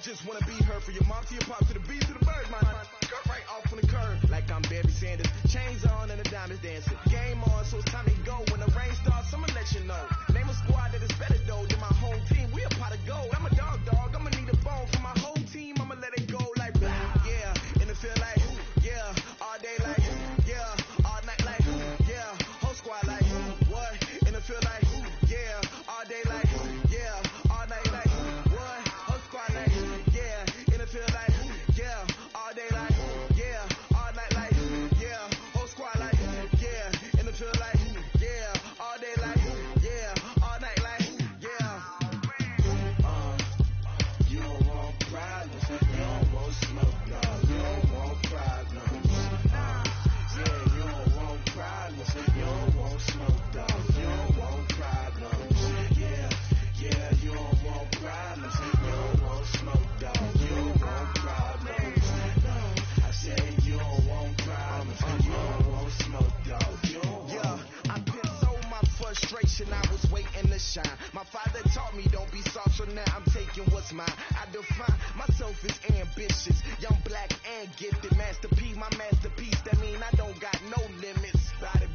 just wanna be her, from your mom to your pop to the beat to the bird, my cut right off on the curb. Like I'm Barry Sanders, chains on and the diamonds dancing. Game on, so it's time to go. When the rain starts, I'ma let you know. Name a squad that is better though than my home team. We a pot of gold. I'm a dog, I'ma need a bone for my whole team. I'ma let it go like blah, yeah. And it feel like, yeah, all day like, yeah, all night like, yeah, whole squad like, what? And it feel like, yeah, all day like, yeah, all night like, what? Whole squad like, yeah, and it feel like, yeah, all day like, yeah, all night like, yeah, whole squad like, yeah, and it feel like, yeah, all day like, yeah, all night like, yeah. You don't want problems, you don't want smoke, no, you don't want problems. Yeah, you don't want problems, you don't want smoke, dog, you don't want problems. Yeah, you don't want problems, you don't want smoke, dog, you don't want problems. No, I said you don't want problems, you don't want smoke, dog, you don't want. Yeah, I pissed so my frustration, I was waiting to shine. My father taught me don't be soft, so now I'm taking what's mine. I define myself as ambitious, young, black, and gifted. Master P, my masterpiece, that mean I don't got no limits. Bout it,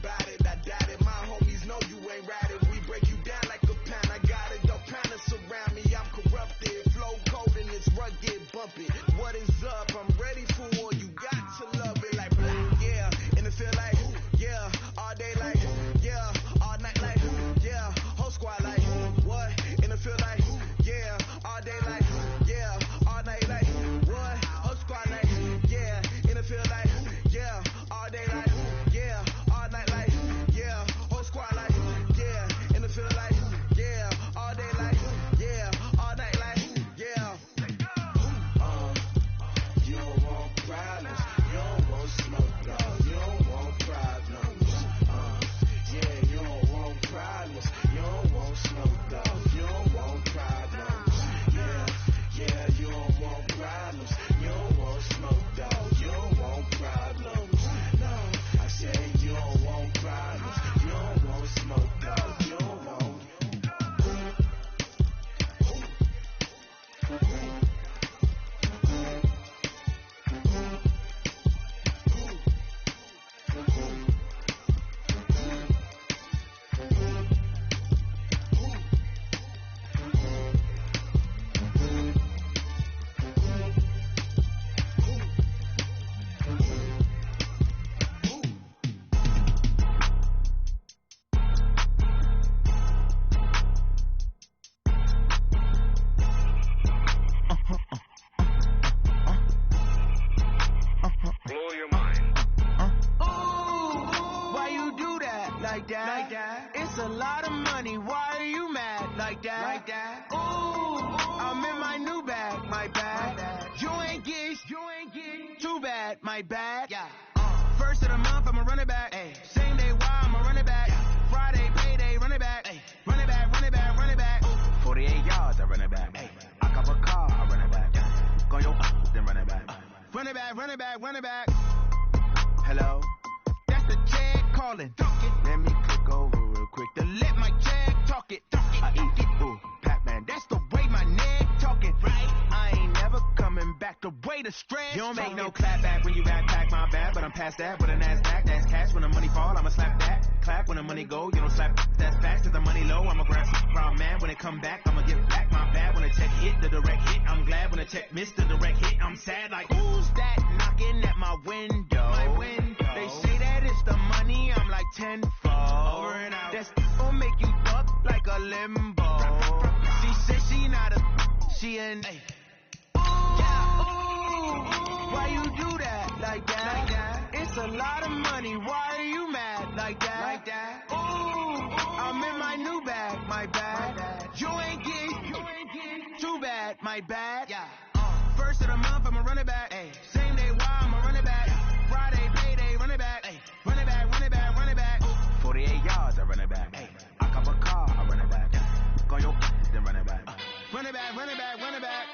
I doubt it. My homies know you ain't ride it. We break you down like a pound. I got it, don't pound us around me. I'm corrupted, flow cold and it's rugged, bump it. What is up? I'm ready for war. You got to love it like blah, yeah. And it feel like, yeah, all day like, yeah, all night like, yeah, whole squad like, what? And it feel like, yeah, all day like, yeah, all night like, what? Whole squad like, yeah, and it feel like, yeah, all day like, yeah, all night like, yeah, whole squad like, yeah, and it feel like, yeah, all day like, yeah, all night like, yeah. You don't want problems, you don't want smoke, dog, you don't want problems. Yeah, you don't want problems, you don't want smoke, dog, you don't want problems. Yeah, you don't want problems, you don't want smoke, dog, you don't want problems. No, I said you don't want problems, you don't want smoke, dog, you don't want. Blow your mind. Why you do that? Like that? It's a lot of money. Why are you mad? Like that? Ooh, I'm in my new bag. My bad. You ain't get too bad. My bad. Yeah. First of the month, I'ma run it back. Ay. Same day, why I'ma run it back. Friday, payday, run it back. Ay. Run it back, run it back, run it back. 48 yards, I run it back. Ay. I cop a car, I run it back. Go your then run it back. Run it back, run it back, run it back. Hello? That's the check calling. Let me click over real quick to let my check talk it. I eat it, ooh, Pac-Man. That's the way my neck talking. Right? I ain't never coming back. The way the stress. You don't make no clap back when you rap pack my bad, but I'm past that with a NASDAQ. That's cash when the money fall. I'ma slap that. Clap when the money go. You don't slap. That's fast. Cause the money low. I'ma grab some problem, man. When it come back, I'ma get back my bad. When the check hit, the direct hit. I'm glad when the check missed the direct hit. I'm sad like who's that knocking at my window? My window. They say that it's the money. I'm like tenfold. Over and out. That's gonna make you duck like a limbo. She said she not a. She an. Why you do that? Like that? It's a lot of money. Why are you mad? Like that? Ooh, I'm in my new bag. My bad. You ain't get too bad. My bad. Yeah. First of the month, I'ma run it back. Ay. Same day, why I'ma run it back. Friday, payday, run it back. Ay. Run it back, run it back, run it back. 48 yards, I run it back. Ay. I cop a car, I run it back. Go your then run it back. Run it back, run it back, run it back.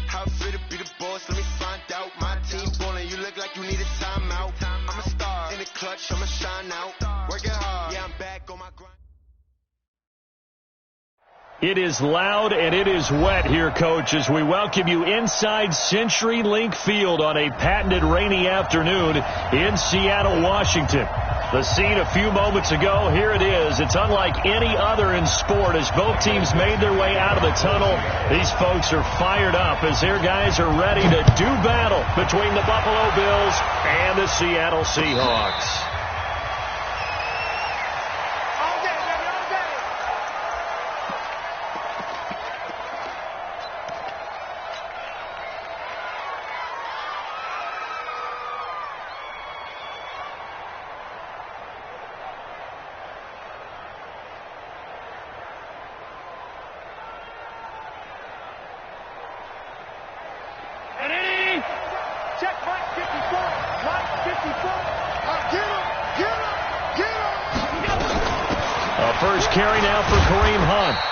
How fit to be the boss? Let me find out. My team ballin', you look like you need a timeout. I'm a star in the clutch, I'ma shine out. Working hard, yeah, I'm back on my grind. It is loud and it is wet here, Coach, as we welcome you inside CenturyLink Field on a patented rainy afternoon in Seattle, Washington. The scene a few moments ago, here it is. It's unlike any other in sport as both teams made their way out of the tunnel. These folks are fired up as their guys are ready to do battle between the Buffalo Bills and the Seattle Seahawks.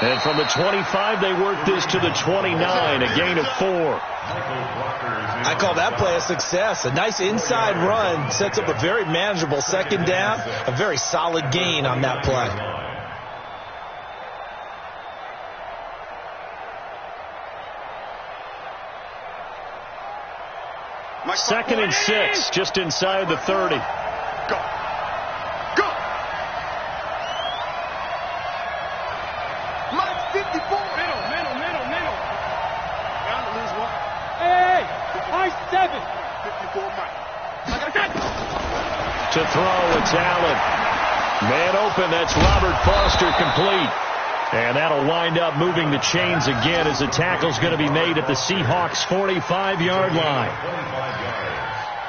And from the 25, they work this to the 29, a gain of 4. I call that play a success. A nice inside run sets up a very manageable second down, a very solid gain on that play. Second and 6, just inside the 30. To throw, it's Allen. Man open, that's Robert Foster, complete. And that'll wind up moving the chains again as the tackle's going to be made at the Seahawks' 45-yard line.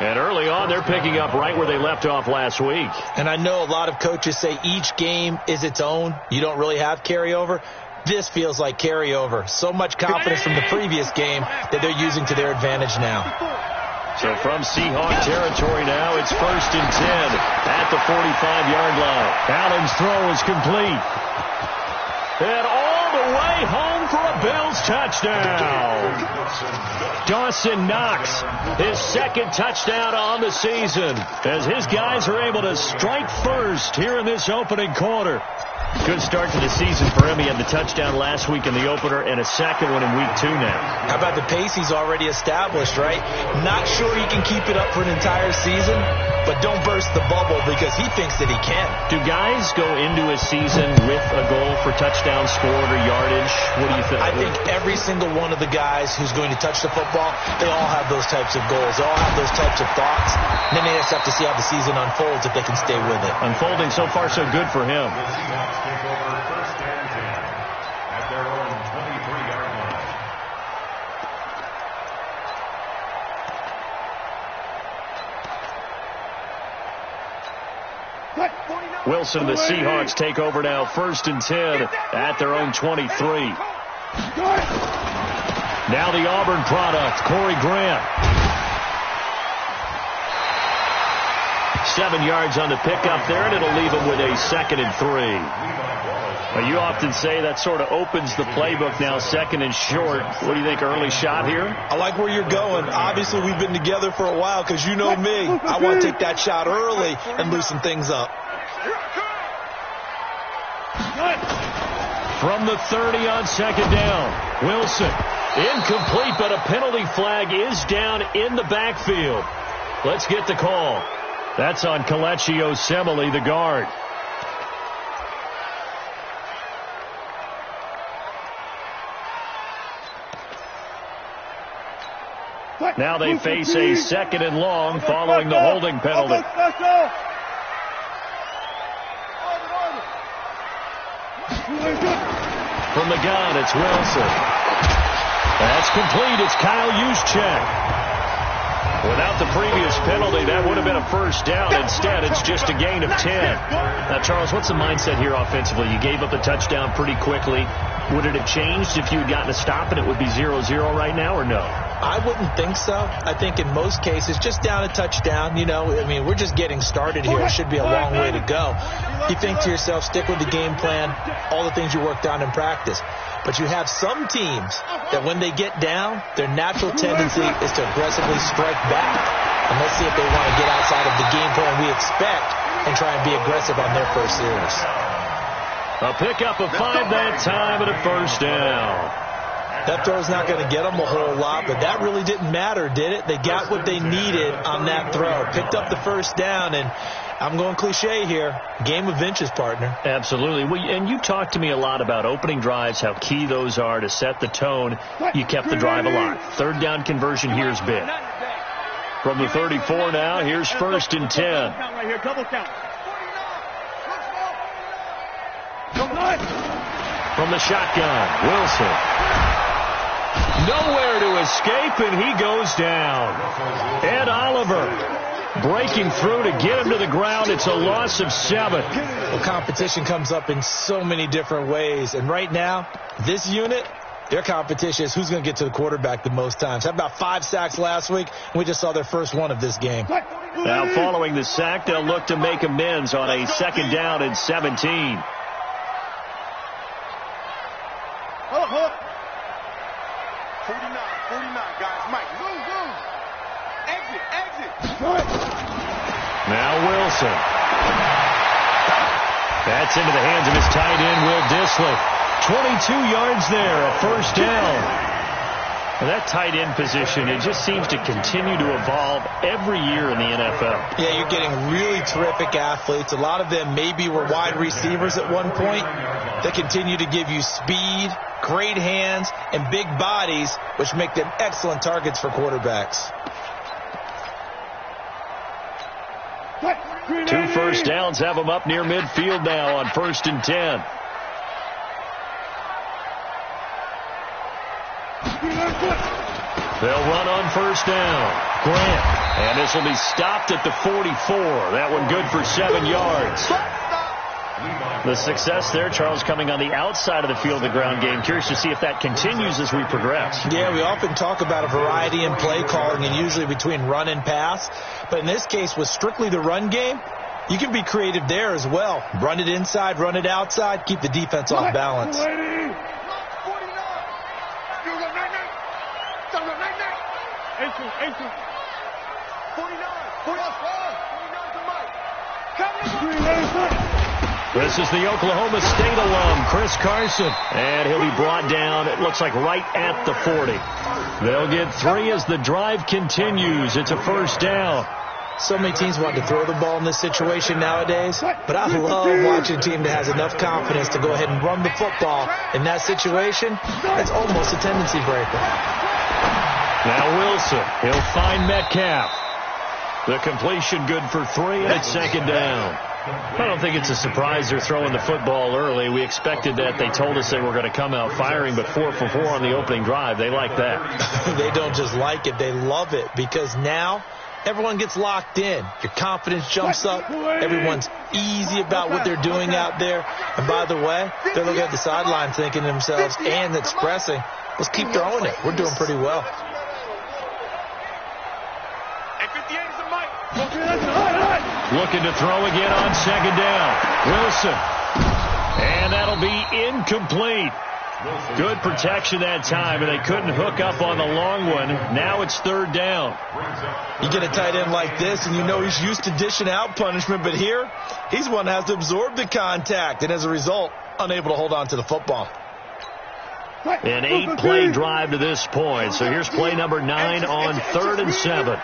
And early on, they're picking up right where they left off last week. And I know a lot of coaches say each game is its own. You don't really have carryover. This feels like carryover. So much confidence from the previous game that they're using to their advantage now. So from Seahawk territory now, it's 1st and 10 at the 45-yard line. Allen's throw is complete. And all the way home for a Bills touchdown. Dawson Knox, his second touchdown on the season, as his guys are able to strike first here in this opening quarter. Good start to the season for him. He had the touchdown last week in the opener and a second one in week 2 now. How about the pace he's already established, right? Not sure he can keep it up for an entire season, but don't burst the bubble because he thinks that he can. Do guys go into a season with a goal for touchdown scored or yardage? What do you think? I think every single one of the guys who's going to touch the football, they all have those types of goals. They all have those types of thoughts. And then they just have to see how the season unfolds if they can stay with it. Unfolding so far so good for him. Take over 1st and 10 at their own 23-yard line. Wilson, the Seahawks take over now 1st and 10 at their own 23. Now the Auburn product, Corey Grant. 7 yards on the pickup there, and it'll leave him with a 2nd and 3. You often say that sort of opens the playbook now, 2nd and short. What do you think, early shot here? I like where you're going. Obviously, we've been together for a while because you know me. I want to take that shot early and loosen things up. From the 30 on 2nd down, Wilson. Incomplete, but a penalty flag is down in the backfield. Let's get the call. That's on Kelechi Osemele, the guard. Now they face a 2nd and long following the holding penalty. From the gun, it's Wilson. That's complete. It's Kyle Juszczyk. Without the previous penalty, that would have been a 1st down. Instead, it's just a gain of 10. Now, Charles, what's the mindset here offensively? You gave up the touchdown pretty quickly. Would it have changed if you had gotten a stop and it would be 0-0 right now, or no? I wouldn't think so. I think in most cases, just down a touchdown, you know, I mean, we're just getting started here. It should be a long way to go. You think to yourself, stick with the game plan, all the things you worked on in practice. But you have some teams that when they get down, their natural tendency is to aggressively strike back. And let's see if they want to get outside of the game plan we expect and try and be aggressive on their first series. A pickup of 5 that time and a first down. That throw's not going to get them a whole lot, but that really didn't matter, did it? They got what they needed on that throw. Picked up the first down, and I'm going cliche here. Game of inches, partner. Absolutely. Well, and you talked to me a lot about opening drives, how key those are to set the tone. You kept the drive alive. Third down conversion here is big. From the 34 now, here's first and 10. From the shotgun, Wilson. Nowhere to escape, and he goes down. Ed Oliver breaking through to get him to the ground. It's a loss of 7. Well, competition comes up in so many different ways, and right now, this unit, their competition is who's going to get to the quarterback the most times. Had about 5 sacks last week, and we just saw their first one of this game. Now, following the sack, they'll look to make amends on a second down and 17. Hold up. 49, guys. Mike, move. Exit. Now Wilson. That's into the hands of his tight end, Will Dissly. 22 yards there, a first down. And that tight end position, it just seems to continue to evolve every year in the NFL. Yeah, you're getting really terrific athletes. A lot of them maybe were wide receivers at one point. They continue to give you speed, great hands, and big bodies, which make them excellent targets for quarterbacks. 2 first downs have them up near midfield now on first and 10. They'll run on first down. Grant. And this will be stopped at the 44. That one good for 7 yards. The success there, Charles, coming on the outside of the field, the ground game. Curious to see if that continues as we progress. Yeah, we often talk about a variety in play calling and usually between run and pass. But in this case, with strictly the run game, you can be creative there as well. Run it inside, run it outside, keep the defense off balance. This is the Oklahoma State alum, Chris Carson. And he'll be brought down, it looks like right at the 40. They'll get 3 as the drive continues. It's a first down. So many teams want to throw the ball in this situation nowadays, but I love watching a team that has enough confidence to go ahead and run the football. In that situation, that's almost a tendency breaker. Now Wilson, he'll find Metcalf. The completion good for 3, and it's second down. I don't think it's a surprise they're throwing the football early. We expected that. They told us they were going to come out firing, but 4 for 4 on the opening drive. They like that. They don't just like it, they love it, because now everyone gets locked in. Your confidence jumps up. Everyone's easy about what they're doing out there. And by the way, they're looking at the sideline thinking to themselves and expressing, let's keep throwing it. We're doing pretty well. Looking to throw again on second down. Wilson. And that'll be incomplete. Good protection that time, and they couldn't hook up on the long one. Now it's third down. You get a tight end like this, and you know he's used to dishing out punishment, but here, he's one that has to absorb the contact, and as a result, unable to hold on to the football. An 8-play drive to this point. So here's play number 9 on 3rd and 7.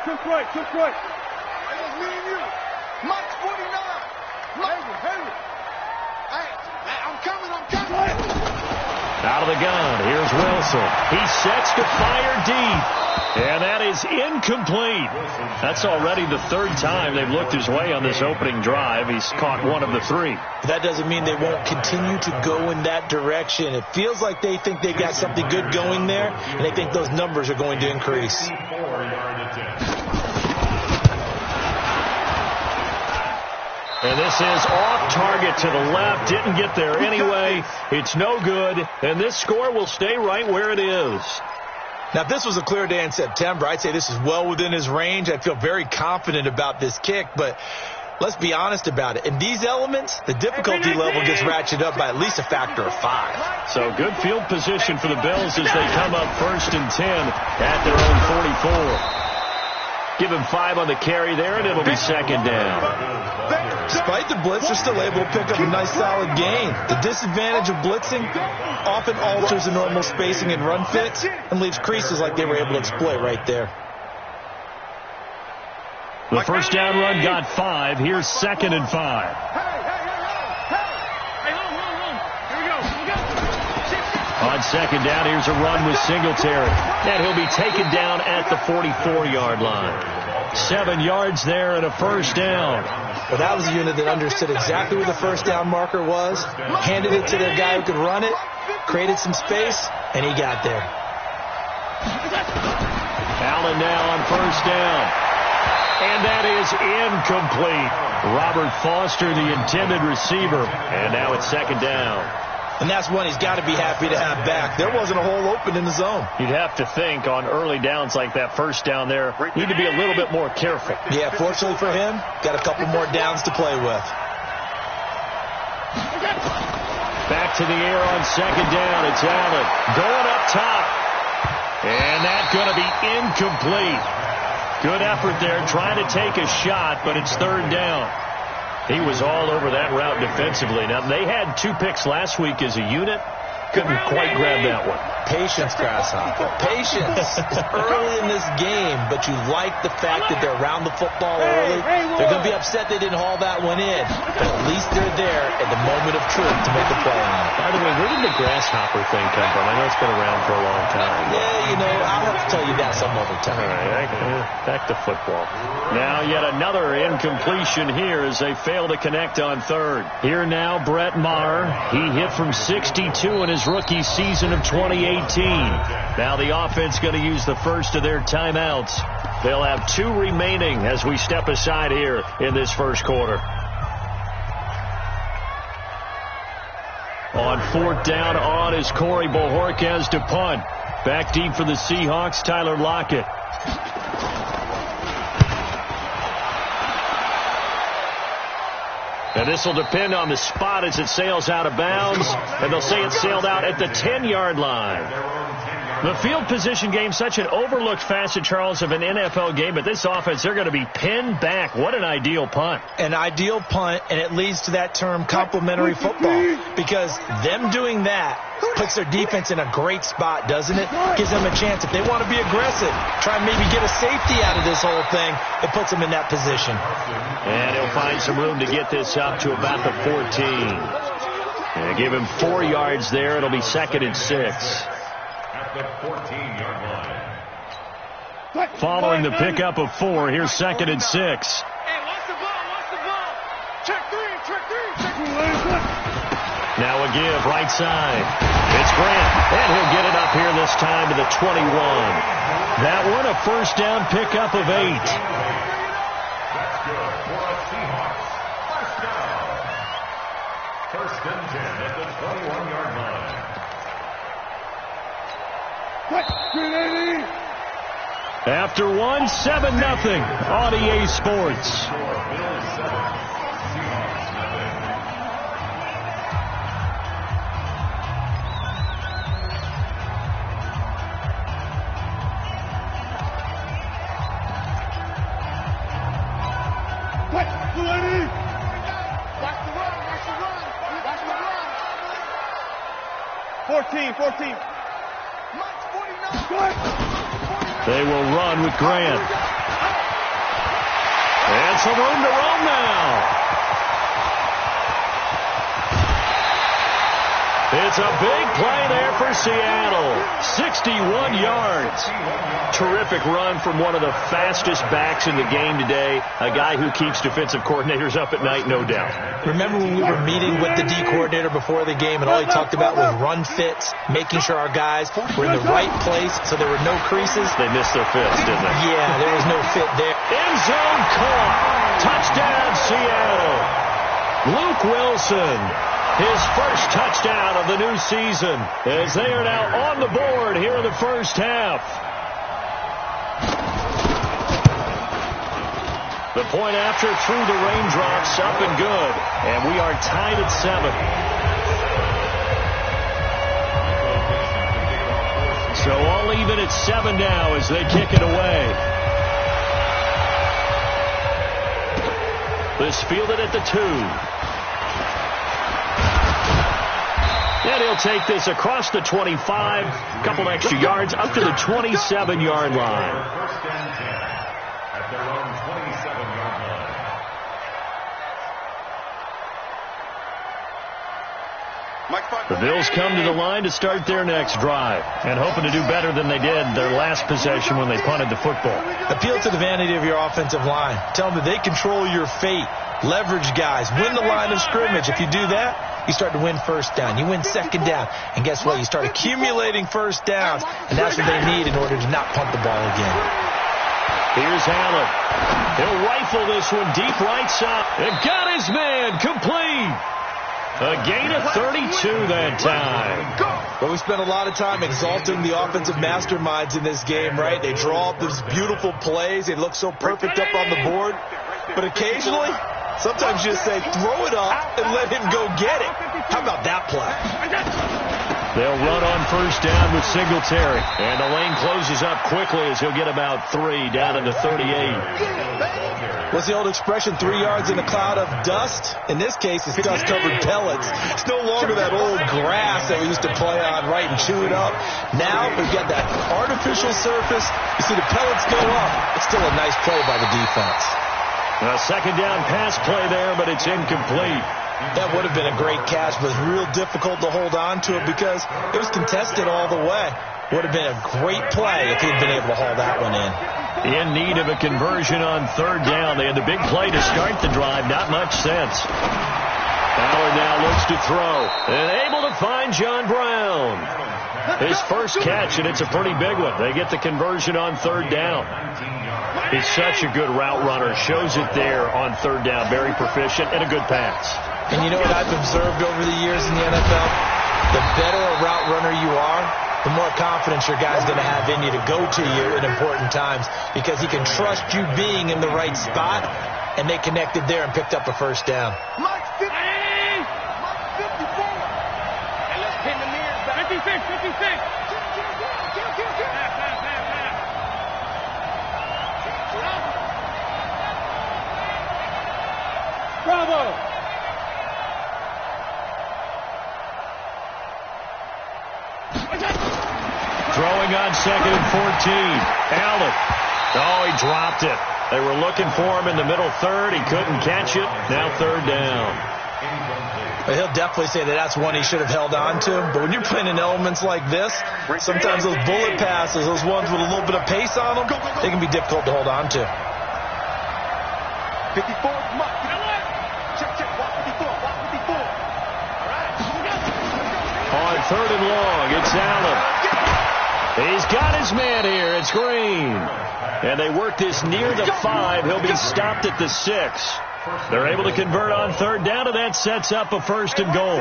Out of the gun, here's Wilson. He sets to fire deep, and that is incomplete. That's already the 3rd time they've looked his way on this opening drive. He's caught 1 of the 3. That doesn't mean they won't continue to go in that direction. It feels like they think they got something good going there, and they think those numbers are going to increase. And this is off target to the left. Didn't get there anyway. It's no good. And this score will stay right where it is. Now, if this was a clear day in September, I'd say this is well within his range. I'd feel very confident about this kick. But let's be honest about it. In these elements, the difficulty level gets ratcheted up by at least a factor of 5. So good field position for the Bills as they come up 1st and 10 at their own 44. Give him 5 on the carry there, and it'll be second down. Despite the blitz, they're still able to pick up a nice solid gain. The disadvantage of blitzing often alters the normal spacing and run fits and leaves creases like they were able to exploit right there. The first down run got 5. Here's second and 5. On second down, here's a run with Singletary. And he'll be taken down at the 44-yard line. 7 yards there and a first down. But that was a unit that understood exactly where the first down marker was, handed it to their guy who could run it, created some space, and he got there. Allen now on first down. And that is incomplete. Robert Foster, the intended receiver. And now it's second down. And that's one he's got to be happy to have back. There wasn't a hole open in the zone. You'd have to think on early downs like that first down there, need to be a little bit more careful. Yeah, fortunately for him, got a couple more downs to play with. Back to the air on second down. It's Allen going up top. And that's going to be incomplete. Good effort there, trying to take a shot, but it's third down. He was all over that route defensively. Now, they had 2 picks last week as a unit. Couldn't quite grab that one. Patience, Grasshopper. Patience. It's early in this game, but you like the fact that they're around the football early. They're going to be upset they didn't haul that one in, but at least they're there at the moment of truth to make the play on it. By the way, where did the Grasshopper thing come from? I know it's been around for a long time. Yeah, you know, I'll have to tell you that some other time. All right, back to football. Now yet another incompletion here as they fail to connect on third. Here now, Brett Maher. He hit from 62 in his rookie season of 2018. Now the offense going to use the first of their timeouts. They'll have 2 remaining as we step aside here in this first quarter. On fourth down on is Corey Bojorquez to punt. Back deep for the Seahawks, Tyler Lockett. And this will depend on the spot as it sails out of bounds. And they'll say it sailed out at the 10-yard line. The field position game, such an overlooked facet, Charles, of an NFL game. But this offense, they're going to be pinned back. What an ideal punt. An ideal punt, and it leads to that term complementary football. Because them doing that puts their defense in a great spot, doesn't it? Gives them a chance. If they want to be aggressive, try and maybe get a safety out of this whole thing, it puts them in that position. And he'll find some room to get this up to about the 14. And give him 4 yards there. It'll be second and 6. At the 14-yard line. Following the pickup of 4, here's second and 6. Hey, watch the ball. Check three. Now a give, right side. It's Grant, and he'll get it up here this time to the 21. That one a first down pickup of 8. That's good for a Seahawks. First down. First and 10 at the 21-yard line. After 1, 7-0 on EA Sports. They will run with Grant. And some room to roam now. It's a big play there for Seattle. 61 yards. Terrific run from one of the fastest backs in the game today. A guy who keeps defensive coordinators up at night, no doubt. Remember when we were meeting with the D coordinator before the game, and all he talked about was run fits, making sure our guys were in the right place so there were no creases? They missed their fits, didn't they? Yeah, there was no fit there. End zone caught. Touchdown, Seattle. Luke Wilson. His first touchdown of the new season as they are now on the board here in the first half. The point after through the raindrops, up and good. And we are tied at 7. So all even at 7 now as they kick it away. This fielded at the 2. And he'll take this across the 25, a couple extra yards up to the 27-yard line. First and 10 at their own 27-yard line. The Bills come to the line to start their next drive and hoping to do better than they did their last possession when they punted the football. Appeal to the vanity of your offensive line. Tell them that they control your fate. Leverage guys. Win the line of scrimmage. If you do that, you start to win first down. You win second down. And guess what? You start accumulating first downs. And that's what they need in order to not punt the ball again. Here's Allen. He'll rifle this one deep right side. And got his man complete. A gain of 32 that time. But we spent a lot of time exalting the offensive masterminds in this game, right? They draw up these beautiful plays. They look so perfect up on the board. But occasionally, sometimes you just say, throw it up and let him go get it. How about that play? They'll run on first down with Singletary. And the lane closes up quickly as he'll get about 3 down to the 38. What's the old expression, 3 yards in a cloud of dust? In this case, it's dust-covered pellets. It's no longer that old grass that we used to play on, right, and chew it up. Now we've got that artificial surface. You see the pellets go up. It's still a nice play by the defense. A second down pass play there, but it's incomplete. That would have been a great catch, but it was real difficult to hold on to it because it was contested all the way. Would have been a great play if he'd been able to haul that one in. In need of a conversion on third down. They had the big play to start the drive. Not much sense. Fowler now looks to throw. And able to find John Brown. His first catch, and it's a pretty big one. They get the conversion on third down. He's such a good route runner. Shows it there on third down. Very proficient and a good pass. And you know what I've observed over the years in the NFL? The better a route runner you are, the more confidence your guy's going to have in you to go to you in important times because he can trust you being in the right spot, and they connected there and picked up a first down. Mike 50. Mike 54. And let's pin the mirrors back. 56. Bravo. Throwing on second and 14. Allen. Oh, he dropped it. They were looking for him in the middle third. He couldn't catch it. Now third down. He'll definitely say that that's one he should have held on to. But when you're playing in elements like this, sometimes those bullet passes, those ones with a little bit of pace on them, they can be difficult to hold on to. 54. Check. Walk 54. All right. On third and long, it's Allen. He's got his man here. It's Green. And they work this near the 5. He'll be stopped at the 6. They're able to convert on third down, and that sets up a first and goal.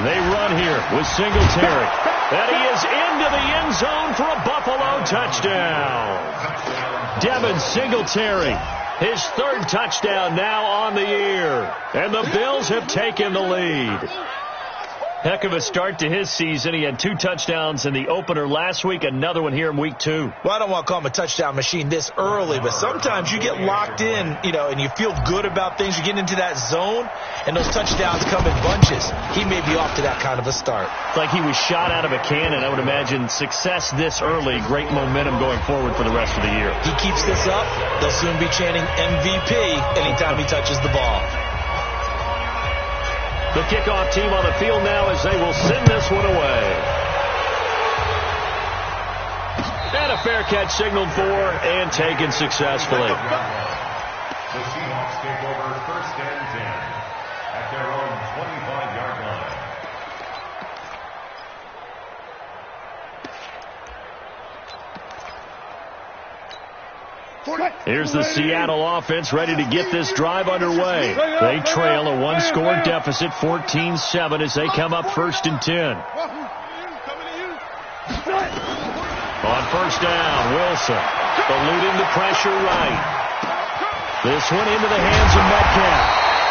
They run here with Singletary. And he is into the end zone for a Buffalo touchdown. Devin Singletary, his third touchdown now on the year. And the Bills have taken the lead. Heck of a start to his season. He had 2 touchdowns in the opener last week, another one here in week 2. Well, I don't want to call him a touchdown machine this early, but sometimes you get locked in, and you feel good about things. You get into that zone, and those touchdowns come in bunches. He may be off to that kind of a start. It's like he was shot out of a cannon. I would imagine success this early, great momentum going forward for the rest of the year. He keeps this up, they'll soon be chanting MVP anytime he touches the ball. The kickoff team on the field now as they will send this one away. And a fair catch signaled for and taken successfully. The Seahawks take over first and 10 at their own 25-yard line. Here's the Seattle offense ready to get this drive underway. They trail a 1-score deficit, 14-7, as they come up first and 10. On first down, Wilson eluding the pressure right. This one into the hands of Metcalf.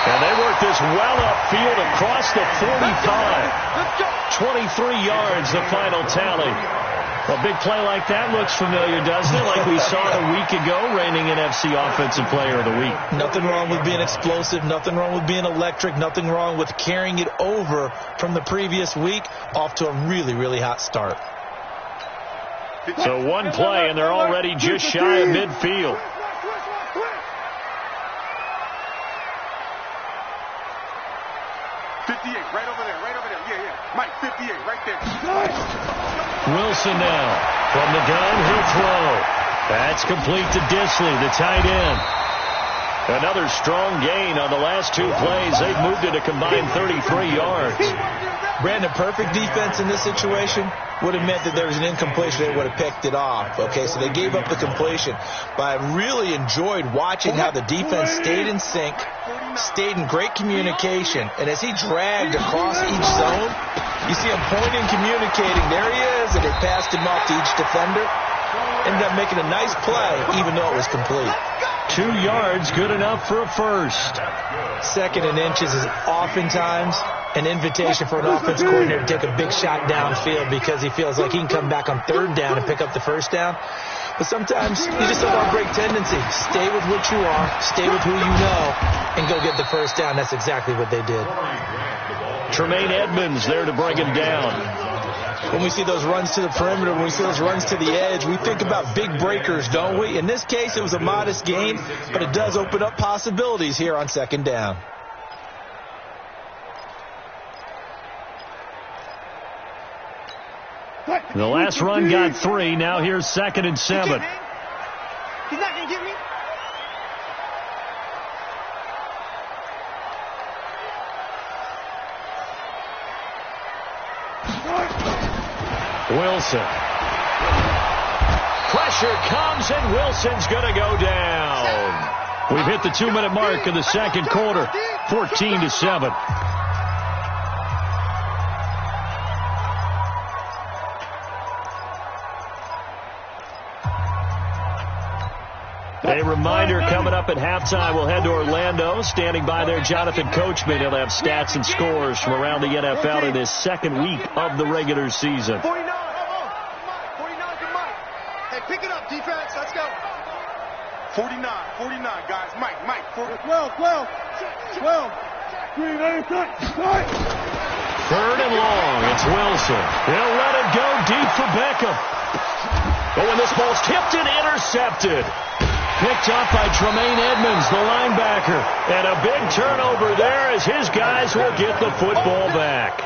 And they work this well upfield across the 45. 23 yards, the final tally. A big play like that looks familiar, doesn't it? Like we saw a week ago, reigning NFC Offensive Player of the Week. Nothing wrong with being explosive. Nothing wrong with being electric. Nothing wrong with carrying it over from the previous week off to a really, really hot start. So one play, and they're already just shy of midfield. Right over there. Yeah. Mike, 58, right there. Wilson now. From the gun, he'll throw. That's complete to Disley, the tight end. Another strong gain on the last two plays. They've moved it a combined 33 yards. Brandon, perfect defense in this situation would have meant that there was an incompletion. They would have picked it off. Okay, so they gave up the completion. But I really enjoyed watching how the defense stayed in sync, stayed in great communication. And as he dragged across each zone, you see him pointing, communicating. There he is, and they passed him off to each defender. Ended up making a nice play, even though it was complete. 2 yards, good enough for a first. Second and inches is oftentimes an invitation for an offense coordinator to take a big shot downfield because he feels like he can come back on third down and pick up the first down. But sometimes you just have a great tendency. Stay with what you are, stay with who you know, and go get the first down. That's exactly what they did. Tremaine Edmonds there to bring him down. When we see those runs to the perimeter, when we see those runs to the edge, we think about big breakers, don't we? In this case, it was a modest gain, but it does open up possibilities here on second down. The last run got 3. Now here's 2nd and 7. He's not going to get me. Wilson. Pressure comes, and Wilson's going to go down. We've hit the 2-minute mark in the second quarter, 14-7. A reminder coming up at halftime. We'll head to Orlando. Standing by there, Jonathan Coachman. He'll have stats and scores from around the NFL in this second week of the regular season. 49 to Mike. Hey, pick it up, defense. Let's go. 49, guys. Mike. 12. 12. Third and long. It's Wilson. He'll let it go deep for Beckham. Oh, and this ball's tipped and intercepted. Picked up by Tremaine Edmonds, the linebacker. And a big turnover there as his guys will get the football back.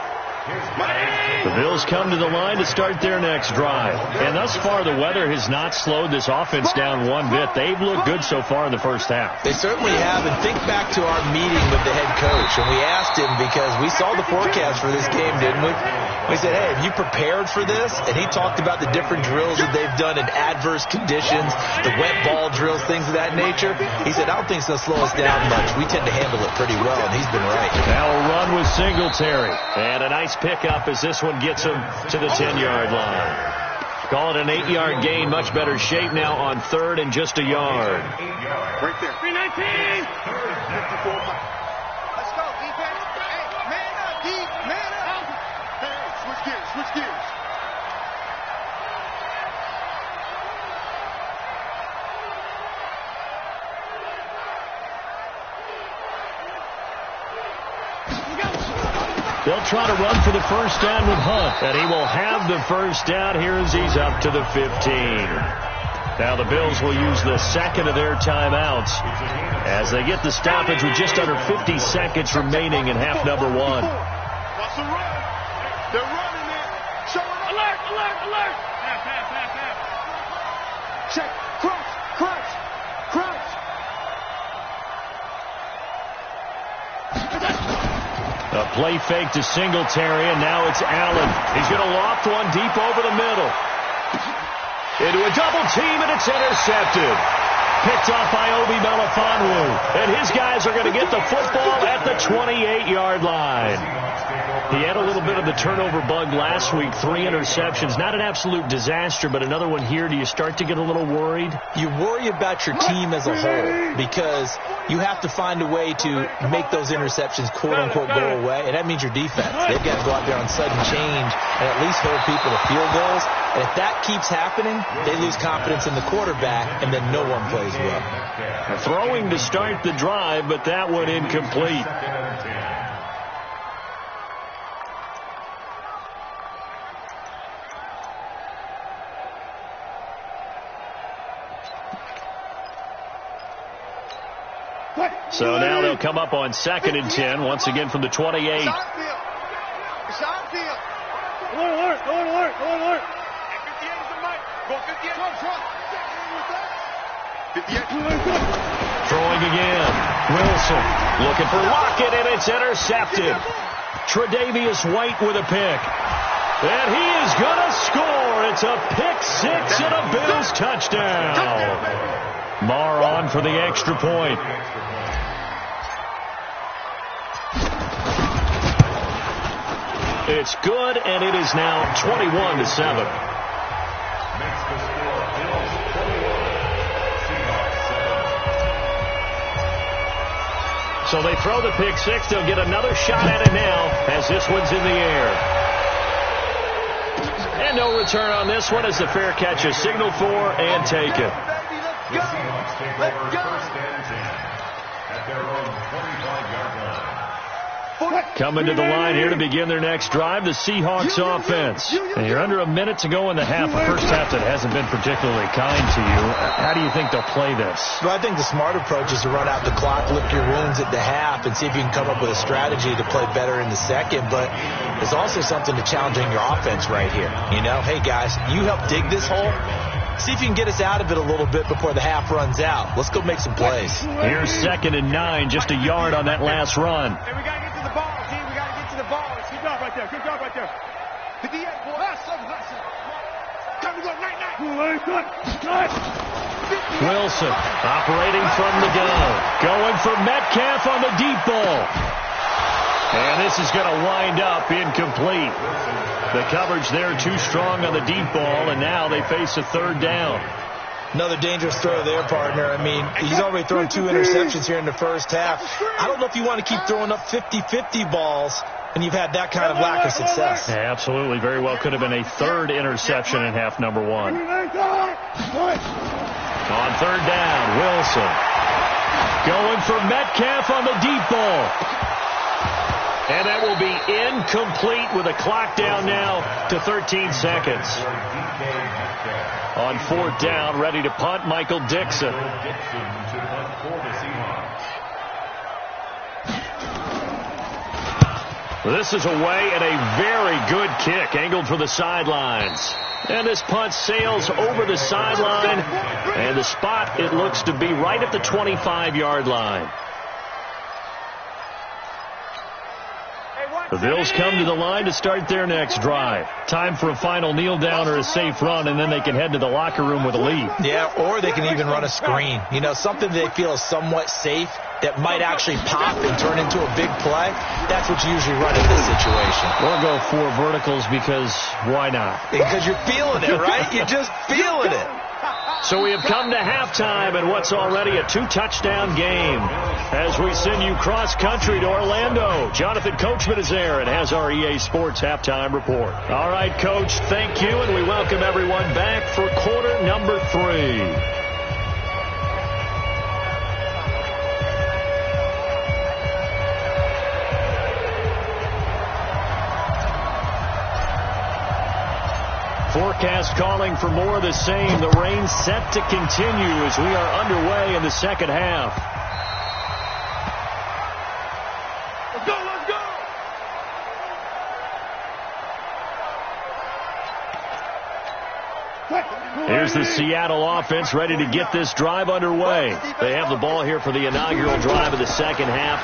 The Bills come to the line to start their next drive. And thus far, the weather has not slowed this offense down one bit. They've looked good so far in the first half. They certainly have. And think back to our meeting with the head coach. And we asked him, because we saw the forecast for this game, didn't we? We said, hey, have you prepared for this? And he talked about the different drills that they've done in adverse conditions, the wet ball drills, things of that nature. He said, I don't think it's going to slow us down much. We tend to handle it pretty well, and he's been right. Now a run with Singletary. And a nice pickup as this one gets him to the 10-yard line. Call it an 8-yard gain. Much better shape now on third and just a yard. Right there. 319. 54. Let's go, defense. Hey, man up, D. Man up. Hey, switch gears. They'll try to run for the first down with Hunt, and he will have the first down here as he's up to the 15. Now the Bills will use the second of their timeouts as they get the stoppage with just under 50 seconds remaining in half number 1. What's the run? They're running it. Show it. Alert. Check. Crunch. A play fake to Singletary, and now it's Allen. He's going to loft one deep over the middle. Into a double team, and it's intercepted. Picked off by Obi Melifonwu. And his guys are going to get the football at the 28-yard line. He had a little bit of the turnover bug last week, 3 interceptions. Not an absolute disaster, but another one here. Do you start to get a little worried? You worry about your team as a whole because you have to find a way to make those interceptions, quote-unquote, go away, and that means your defense. They've got to go out there on sudden change and at least hold people to field goals. And if that keeps happening, they lose confidence in the quarterback, and then no one plays well. Throwing to start the drive, but that one incomplete. So now they'll come up on 2nd and 10, once again from the 28. It's outfield. Alert. 58 is the mic. Go 58. Throwing again. Wilson looking for Lockett, and it's intercepted. Tre'Davious White with a pick. And he is going to score. It's a pick 6 and a Bills touchdown. Marr on for the extra point. It's good, and it is now 21-7. So they throw the pick 6. They'll get another shot at it now as this one's in the air. And no return on this one as the fair catch is signaled for and taken. The Seahawks take over 1st and 10 at their own 25-yard line. Coming to the line here to begin their next drive, the Seahawks offense. And you're under a minute to go in the half. The first half that hasn't been particularly kind to you. How do you think they'll play this? Well, I think the smart approach is to run out the clock, lick your wounds at the half, and see if you can come up with a strategy to play better in the second. But there's also something to challenging your offense right here. You know, hey, guys, you help dig this hole. See if you can get us out of it a little bit before the half runs out. Let's go make some plays. Here's 2nd and 9, just a yard on that last run. Hey, we got to get to the ball, G. We got to get to the ball. Good job right there. Good job right there. 58, boy. Time to go. Night. Wilson operating from the gun. Going for Metcalf on the deep ball. And this is going to wind up incomplete. The coverage there too strong on the deep ball, and now they face a 3rd down. Another dangerous throw there, partner. I mean, he's already thrown 2 interceptions here in the first half. I don't know if you want to keep throwing up 50-50 balls when you've had that kind of lack of success. Yeah, absolutely. Very well could have been a 3rd interception in half number 1. On 3rd down, Wilson going for Metcalf on the deep ball. And that will be incomplete with a clock down now to 13 seconds. On 4th down, ready to punt, Michael Dixon. This is away and a very good kick, angled for the sidelines. And this punt sails over the sideline, and the spot, it looks to be right at the 25-yard line. The Bills come to the line to start their next drive. Time for a final kneel down or a safe run, and then they can head to the locker room with a lead. Yeah, or they can even run a screen. You know, something they feel is somewhat safe that might actually pop and turn into a big play. That's what you usually run in this situation. Or go 4 verticals because why not? Because you're feeling it, right? You're just feeling it. So we have come to halftime in what's already a 2-touchdown game. As we send you cross-country to Orlando, Jonathan Coachman is there and has our EA Sports halftime report. All right, Coach, thank you, and we welcome everyone back for quarter number 3. Forecast calling for more of the same. The rain set to continue as we are underway in the second half. Let's go. Here's the Seattle offense ready to get this drive underway. They have the ball here for the inaugural drive of the second half.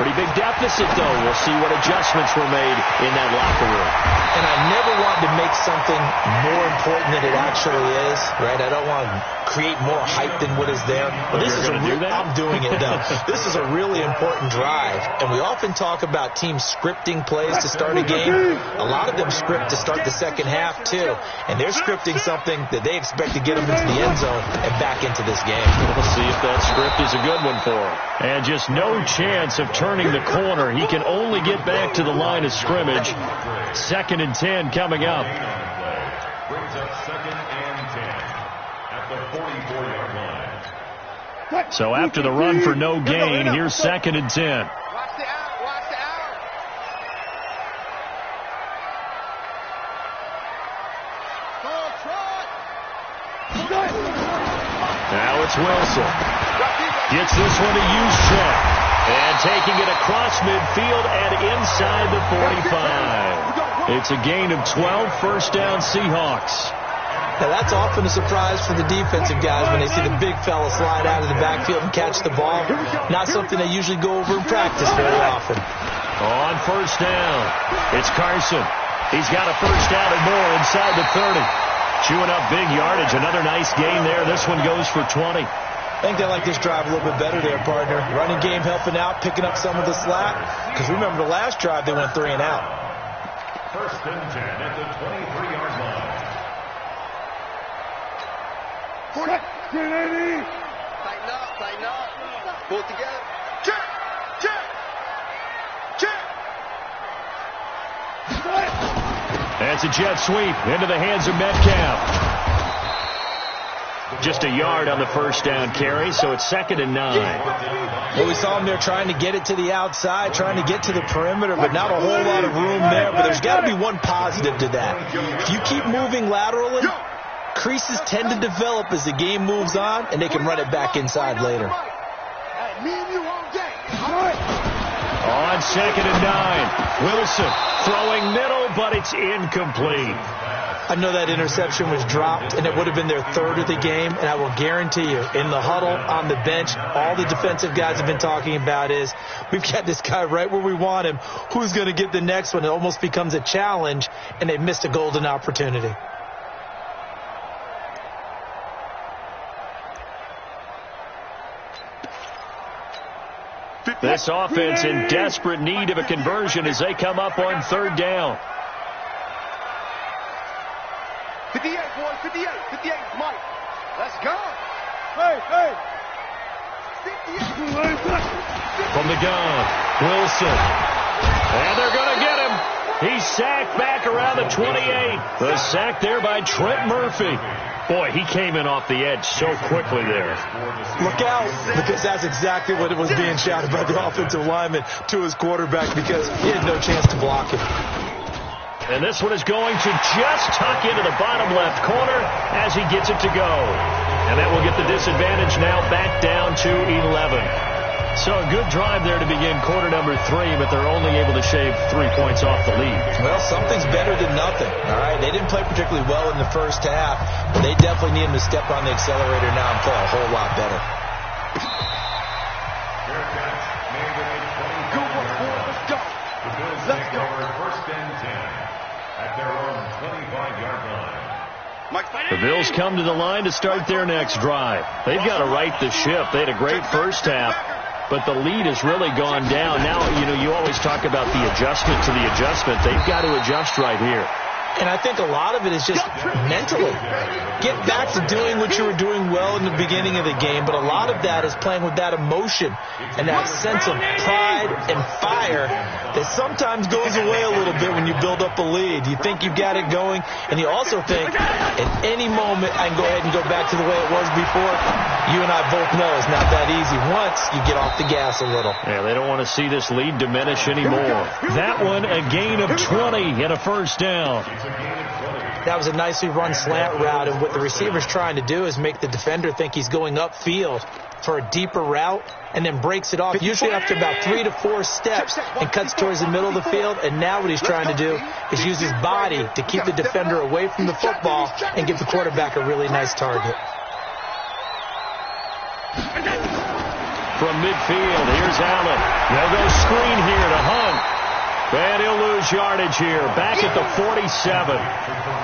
Pretty big deficit, though. We'll see what adjustments were made in that locker room. And I never want to make something more important than it actually is, right? I don't want to create more hype than what is there. But this is I'm doing it, though. This is a really important drive. And we often talk about teams scripting plays to start a game. A lot of them script to start the second half, too. And they're scripting something that they expect to get them into the end zone and back into this game. We'll see if that script is a good one for him. And just no chance of turning the corner. He can only get back to the line of scrimmage. 2nd and 10 coming up. Brings up 2nd and 10 at the 44-yard line. So after the run for no gain, here's 2nd and 10. Watch the out. Watch the out. Now it's Wilson. Gets this one to Juszczyk. And taking it across midfield and inside the 45. It's a gain of 12, first down Seahawks. Now that's often a surprise for the defensive guys when they see the big fella slide out of the backfield and catch the ball. Not something they usually go over in practice very often. On first down, it's Carson. He's got a first down and more inside the 30. Chewing up big yardage. Another nice gain there. This one goes for 20. I think they like this drive a little bit better there, partner. Running game helping out, picking up some of the slack. Because remember the last drive, they went 3 and out. 1st and 10 at the 23-yard line. Tighten up. Pull it together. Check. That's a jet sweep into the hands of Metcalf. Just a yard on the first down carry, so it's 2nd and 9. Well, we saw him there trying to get it to the outside, trying to get to the perimeter, but not a whole lot of room there. But there's got to be one positive to that. If you keep moving laterally, creases tend to develop as the game moves on, and they can run it back inside later. On 2nd and 9, Wilson throwing middle, but it's incomplete. I know that interception was dropped, and it would have been their 3rd of the game, and I will guarantee you, in the huddle, on the bench, all the defensive guys have been talking about is, we've got this guy right where we want him. Who's going to get the next one? It almost becomes a challenge, and they missed a golden opportunity. This offense in desperate need of a conversion as they come up on 3rd down. 58, boy, 58, Mike. Let's go. Hey. 58. From the gun, Wilson. And they're going to get him. He's sacked back around the 28. The sack there by Trent Murphy. Boy, he came in off the edge so quickly there. Look out, because that's exactly what it was being shouted by the offensive lineman to his quarterback because he had no chance to block him. And this one is going to just tuck into the bottom left corner as he gets it to go. And that will get the disadvantage now back down to 11. So a good drive there to begin quarter number 3, but they're only able to shave 3 points off the lead. Well, something's better than nothing, all right? They didn't play particularly well in the first half, but they definitely need him to step on the accelerator now and play a whole lot better. Let's go. 1st and 10 at their own 25-yard line. The Bills come to the line to start their next drive. They've got to right the ship. They had a great first half, but the lead has really gone down. Now, you always talk about the adjustment to the adjustment. They've got to adjust right here. And I think a lot of it is just mentally. Get back to doing what you were doing well in the beginning of the game, but a lot of that is playing with that emotion and that sense of pride and fire that sometimes goes away a little bit when you build up a lead. You think you've got it going, and you also think at any moment I can go ahead and go back to the way it was before. You and I both know it's not that easy once you get off the gas a little. Yeah, they don't want to see this lead diminish anymore. That one, a gain of 20 and a first down. That was a nicely run slant route, and what the receiver's trying to do is make the defender think he's going upfield for a deeper route and then breaks it off, usually after about 3 to 4 steps, and cuts towards the middle of the field. And now what he's trying to do is use his body to keep the defender away from the football and give the quarterback a really nice target. from midfield. Here's Allen. They'll go screen here to Hunt. And he'll lose yardage here. Back at the 47.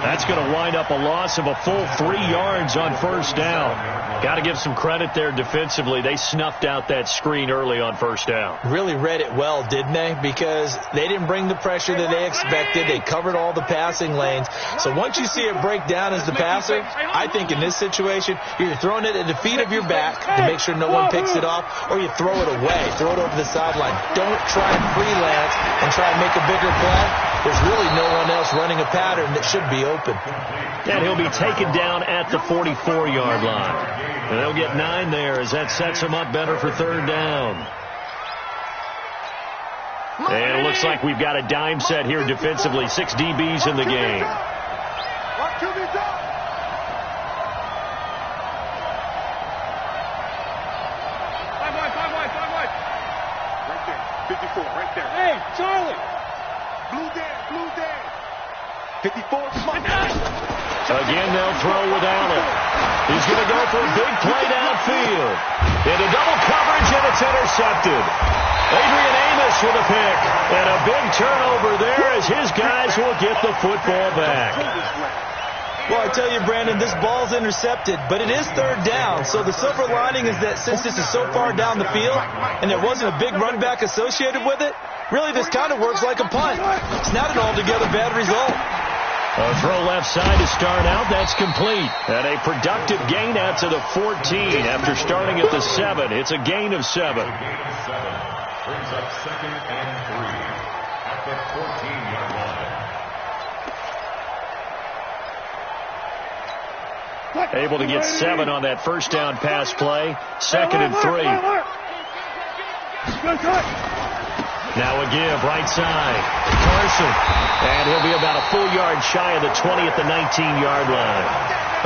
That's going to wind up a loss of a full 3 yards on first down. Got to give some credit there defensively. They snuffed out that screen early on first down. Really read it well, didn't they? Because they didn't bring the pressure that they expected. They covered all the passing lanes. So once you see it break down as the passer, I think in this situation, you're throwing it at the feet of your back to make sure no one picks it off, or you throw it away. Throw it over the sideline. Don't try and freelance and try and make a bigger play. There's really no one else running a pattern that should be open. And he'll be taken down at the 44-yard line. And they'll get 9 there as that sets him up better for third down. And it looks like we've got a dime set here defensively. 6 DBs in the game. Right there. Hey, Charlie! Blue Dan. 54. Again, they'll throw with Allen. He's going to go for a big play downfield. Into double coverage, and it's intercepted. Adrian Amos with a pick. And a big turnover there as his guys will get the football back. Well, I tell you, Brandon, this ball's intercepted, but it is third down. So the silver lining is that since this is so far down the field and there wasn't a big run back associated with it, really this kind of works like a punt. It's not an altogether bad result. A throw left side to start out. That's complete. And a productive gain out to the 14 after starting at the 7. It's a gain of 7. Brings up 2nd and 3 at the 14-yard line. Able to get 7 on that first down pass play. 2nd and 3. Now a give, right side. Carson. And he'll be about a full yard shy of the 20 at the 19-yard line.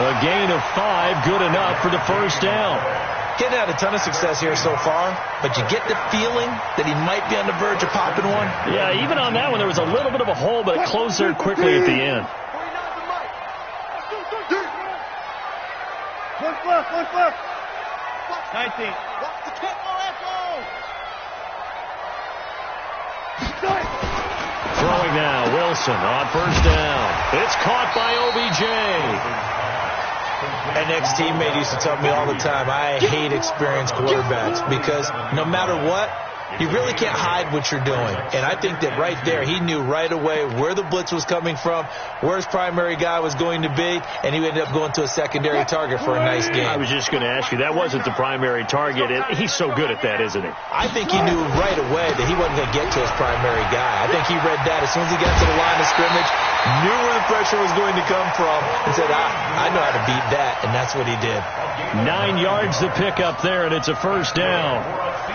A gain of 5, good enough for the first down. Kid had a ton of success here so far, but you get the feeling that he might be on the verge of popping one. Yeah, even on that one, there was a little bit of a hole, but it closed there quickly at the end. One left. 19. Throwing now, Wilson on first down. It's caught by OBJ. An ex-teammate used to tell me all the time, I hate experienced quarterbacks because no matter what, you really can't hide what you're doing. And I think that right there, he knew right away where the blitz was coming from, where his primary guy was going to be, and he ended up going to a secondary target for a nice game. I was just going to ask you, that wasn't the primary target. He's so good at that, isn't he? I think he knew right away that he wasn't going to get to his primary guy. I think he read that as soon as he got to the line of scrimmage, knew where the pressure was going to come from, and said, I know how to beat that, and that's what he did. 9 yards to pick up there, and it's a first down.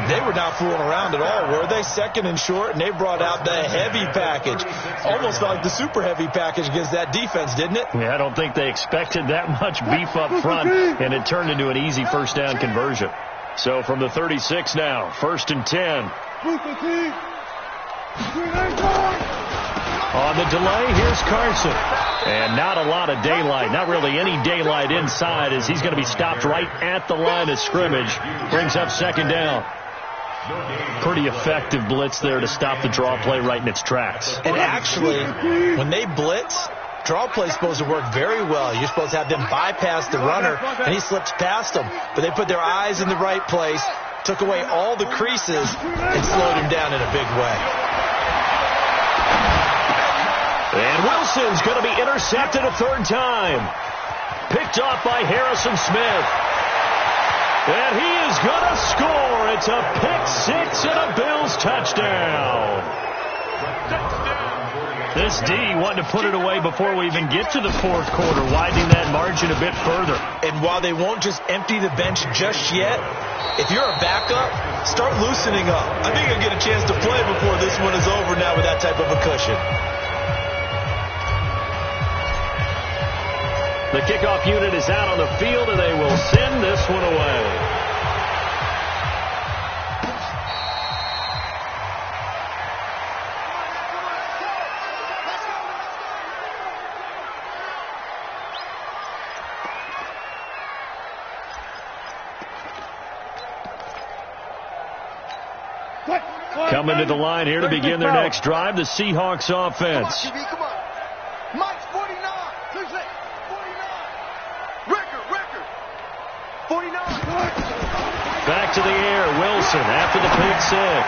They were not fooling around at all, were they? 2nd and short, and they brought out the heavy package. Almost like the super heavy package against that defense, didn't it? Yeah, I don't think they expected that much beef up front, and it turned into an easy first down conversion. So from the 36 now, 1st and 10. On the delay, here's Carson. And not a lot of daylight, not really any daylight inside as he's going to be stopped right at the line of scrimmage. Brings up 2nd down. Pretty effective blitz there to stop the draw play right in its tracks. And actually, when they blitz, draw play is supposed to work very well. You're supposed to have them bypass the runner, and he slips past them. But they put their eyes in the right place, took away all the creases, and slowed him down in a big way. And Wilson's going to be intercepted a 3rd time. Picked off by Harrison Smith. And he is going to score. It's a pick 6 and a Bills touchdown. This D wanted to put it away before we even get to the 4th quarter, widening that margin a bit further. And while they won't just empty the bench just yet, if you're a backup, start loosening up. I think you'll get a chance to play before this one is over now with that type of a cushion. The kickoff unit is out on the field, and they will send this one away. Coming to the line here to begin their next drive, the Seahawks offense. Come on. Mike's 49. 49. Record. 49. Back to the air, Wilson after the pick six.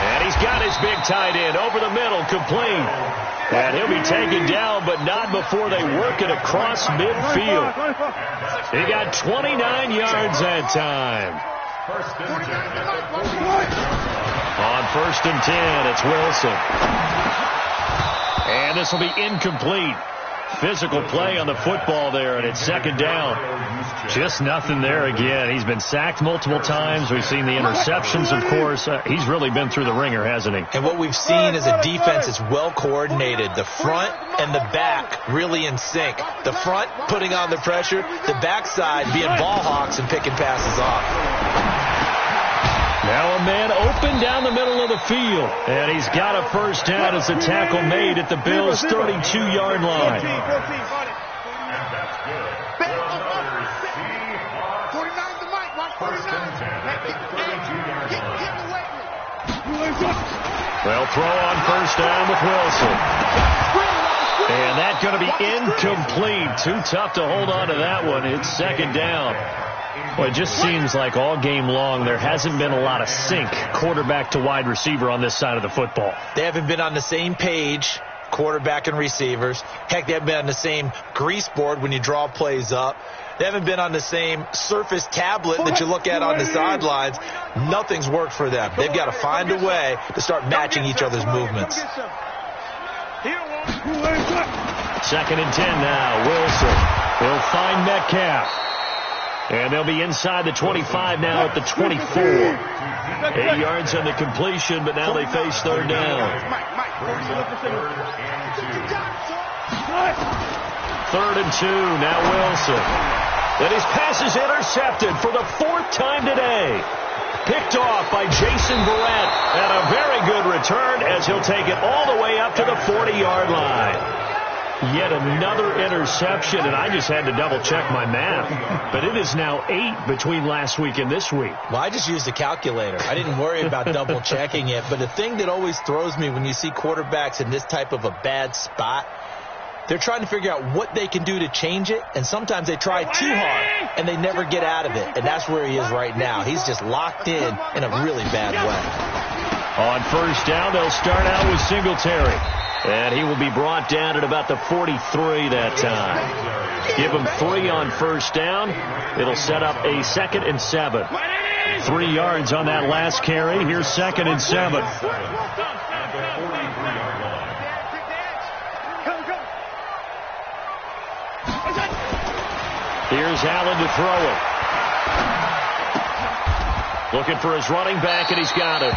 And he's got his big tight end over the middle, complete. And he'll be taken down, but not before they work it across midfield. He got 29 yards that time. On 1st and 10, it's Wilson. And this will be incomplete. Physical play on the football there, and it's 2nd down. Just nothing there again. He's been sacked multiple times. We've seen the interceptions, of course. He's really been through the ringer, hasn't he? And what we've seen is a defense that's well coordinated. The front and the back really in sync. The front putting on the pressure, the backside being ball hawks and picking passes off. Now a man open down the middle of the field. And he's got a 1st down as the tackle made at the Bills' 32-yard line. Well, throw on 1st down with Wilson. And that's going to be incomplete. Too tough to hold on to that one. It's 2nd down. Well, it just seems like all game long there hasn't been a lot of sync quarterback to wide receiver on this side of the football. They haven't been on the same page, quarterback and receivers. Heck, they haven't been on the same grease board when you draw plays up. They haven't been on the same surface tablet that you look at on the sidelines. Nothing's worked for them. They've got to find a way to start matching each other's movements. 2nd and 10 now. Wilson. He'll find Metcalf. And they'll be inside the 25 now at the 24. 8 yards on the completion, but now they face 3rd down. 3rd and 2, now Wilson. And his pass is intercepted for the 4th time today. Picked off by Jason Verrett. And a very good return as he'll take it all the way up to the 40-yard line. Yet another interception, and I just had to double-check my math. But it is now 8 between last week and this week. Well, I just used a calculator. I didn't worry about double-checking it. But the thing that always throws me when you see quarterbacks in this type of a bad spot, they're trying to figure out what they can do to change it, and sometimes they try too hard, and they never get out of it. And that's where he is right now. He's just locked in a really bad way. On 1st down, they'll start out with Singletary. And he will be brought down at about the 43 that time. Give him 3 on 1st down. It'll set up a 2nd and 7. 3 yards on that last carry. Here's 2nd and 7. Here's Allen to throw it. Looking for his running back, and he's got it.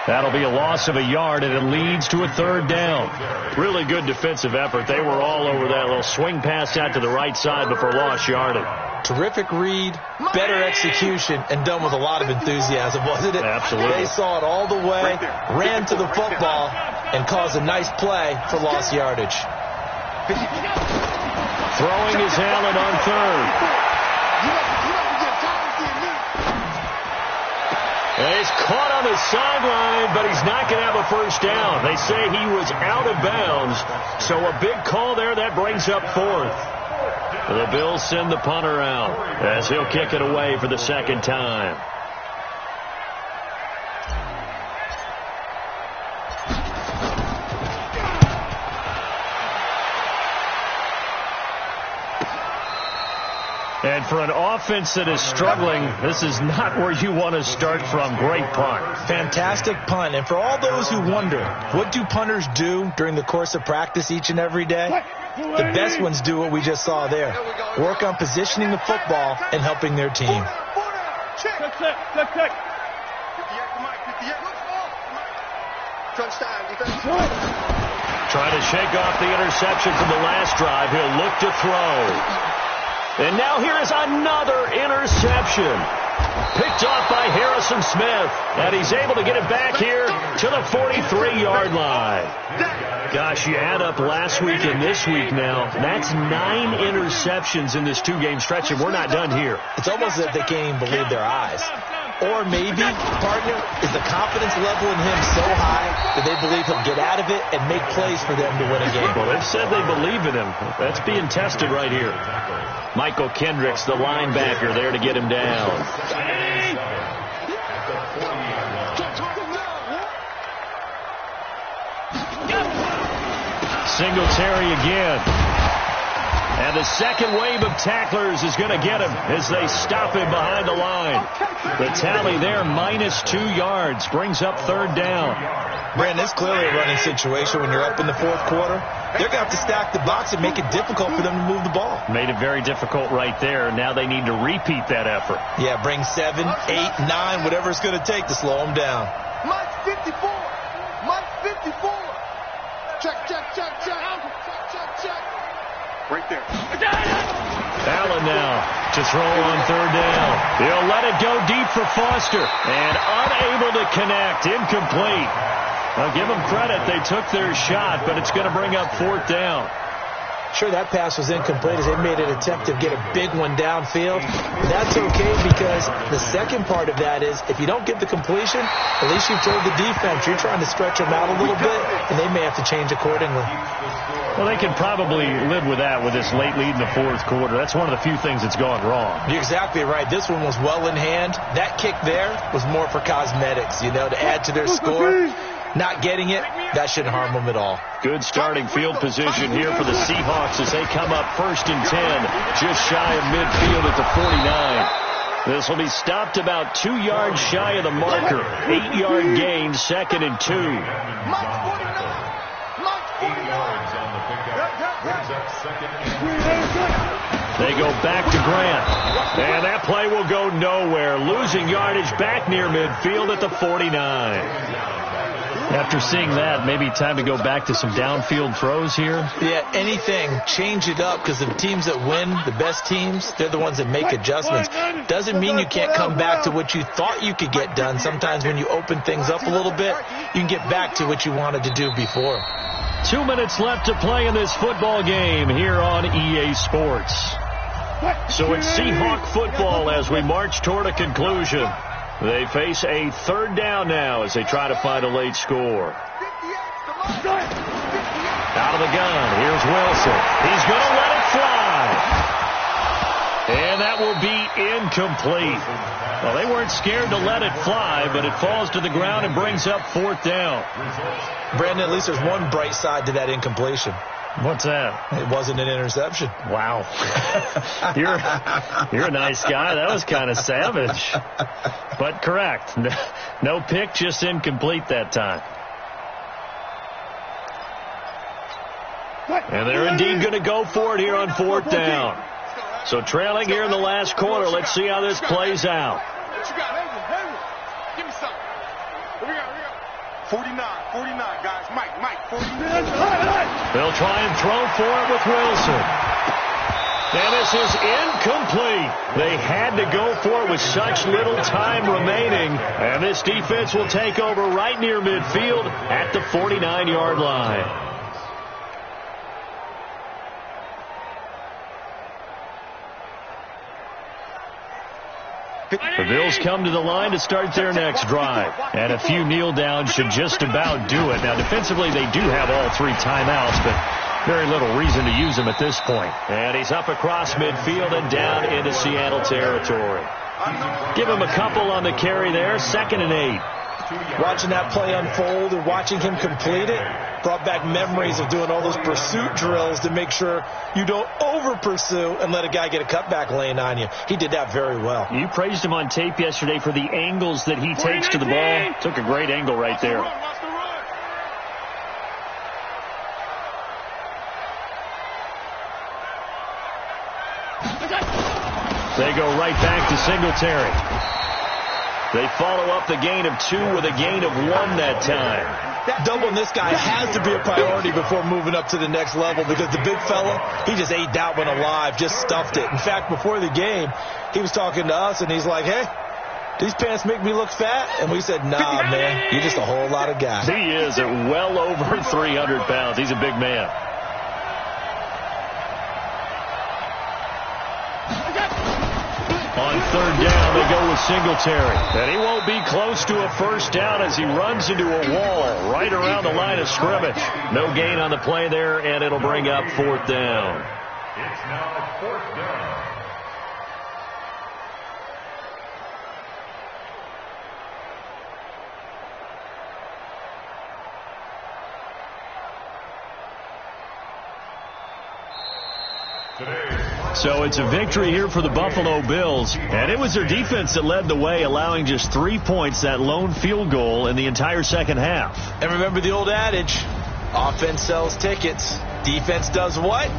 That'll be a loss of a yard, and it leads to a 3rd down. Really good defensive effort. They were all over that little swing pass out to the right side before lost yardage. Terrific read, better execution, and done with a lot of enthusiasm, wasn't it? Absolutely. They saw it all the way, ran to the football, and caused a nice play for lost yardage. Throwing is Allen on 3rd. And he's caught on the sideline, but he's not going to have a 1st down. They say he was out of bounds, so a big call there that brings up 4th. The Bills send the punter out as he'll kick it away for the 2nd time. And for an offense that is struggling, this is not where you want to start from. Great punt. Fantastic punt. And for all those who wonder, what do punters do during the course of practice each and every day? The best ones do what we just saw there. Work on positioning the football and helping their team. Trying to shake off the interception from the last drive. He'll look to throw. And now here is another interception. Picked off by Harrison Smith. And he's able to get it back here to the 43-yard line. Gosh, you add up last week and this week now. That's 9 interceptions in this 2-game stretch, and we're not done here. It's almost as if they can't even believe their eyes. Or maybe, partner, is the confidence level in him so high that they believe he'll get out of it and make plays for them to win a game. Well, they've said they believe in him. That's being tested right here. Michael Kendricks, the linebacker, there to get him down. Singletary again. And the second wave of tacklers is going to get him as they stop him behind the line. The tally there, -2 yards, brings up third down. Brandon, it's clearly a running situation when you're up in the fourth quarter. They're going to have to stack the box and make it difficult for them to move the ball. Made it very difficult right there. Now they need to repeat that effort. Yeah, bring 7, 8, 9, whatever it's going to take to slow them down. Mike 54. Mike 54. Check, check, check, check. Check, check, check. Right there. Allen now to throw on third down. He'll let it go deep for Foster. And unable to connect. Incomplete. I'll give them credit. They took their shot, but it's going to bring up fourth down. Sure, that pass was incomplete as they made an attempt to get a big one downfield. That's okay because the second part of that is if you don't get the completion, at least you've told the defense you're trying to stretch them out a little bit, and they may have to change accordingly. Well, they can probably live with that with this late lead in the fourth quarter. That's one of the few things that's gone wrong. You're exactly right. This one was well in hand. That kick there was more for cosmetics, to add to their score. Not getting it, that shouldn't harm them at all. Good starting field position here for the Seahawks as they come up 1st and 10, just shy of midfield at the 49. This will be stopped about 2 yards shy of the marker. 8-yard gain, 2nd and 2. They go back to Grant. And that play will go nowhere. Losing yardage back near midfield at the 49. After seeing that, maybe time to go back to some downfield throws here? Yeah, anything. Change it up because the teams that win, the best teams, they're the ones that make adjustments. Doesn't mean you can't come back to what you thought you could get done. Sometimes when you open things up a little bit, you can get back to what you wanted to do before. 2 minutes left to play in this football game here on EA Sports. So it's Seahawk football as we march toward a conclusion. They face a third down now as they try to find a late score. Out of the gun, here's Wilson. He's going to let it fly. And that will be incomplete. Well, they weren't scared to let it fly, but it falls to the ground and brings up fourth down. Brandon, at least there's one bright side to that incompletion. What's that? It wasn't an interception. Wow. You're a nice guy. That was kind of savage. But correct. No pick, just incomplete that time. And they're indeed going to go for it here on fourth down. So trailing here in the last quarter. Let's see how this plays out. What you got? Give me something. What we got? 49, guys. Mike, 49. They'll try and throw for it with Wilson. And this is incomplete. They had to go for it with such little time remaining. And this defense will take over right near midfield at the 49-yard line. The Bills come to the line to start their next drive. And a few kneel downs should just about do it. Now, defensively, they do have all 3 timeouts, but very little reason to use them at this point. And he's up across midfield and down into Seattle territory. Give him a couple on the carry there, 2nd and 8. Watching that play unfold and watching him complete it brought back memories of doing all those pursuit drills to make sure you don't over-pursue and let a guy get a cutback lane on you. He did that very well. You praised him on tape yesterday for the angles that he takes to the ball. Took a great angle right there. They go right back to Singletary. They follow up the gain of 2 with a gain of 1 that time. Doubling this guy has to be a priority before moving up to the next level because the big fella, he just ate that one alive, just stuffed it. In fact, before the game, he was talking to us, and he's like, hey, these pants make me look fat? And we said, nah, man, you're just a whole lot of guy. He is at well over 300 pounds. He's a big man. On third down, they go with Singletary. And he won't be close to a first down as he runs into a wall right around the line of scrimmage. No gain on the play there, and it'll bring up fourth down. It's now fourth down. So it's a victory here for the Buffalo Bills, and it was their defense that led the way, allowing just 3 points, that lone field goal in the entire second half. And remember the old adage, offense sells tickets, defense does what?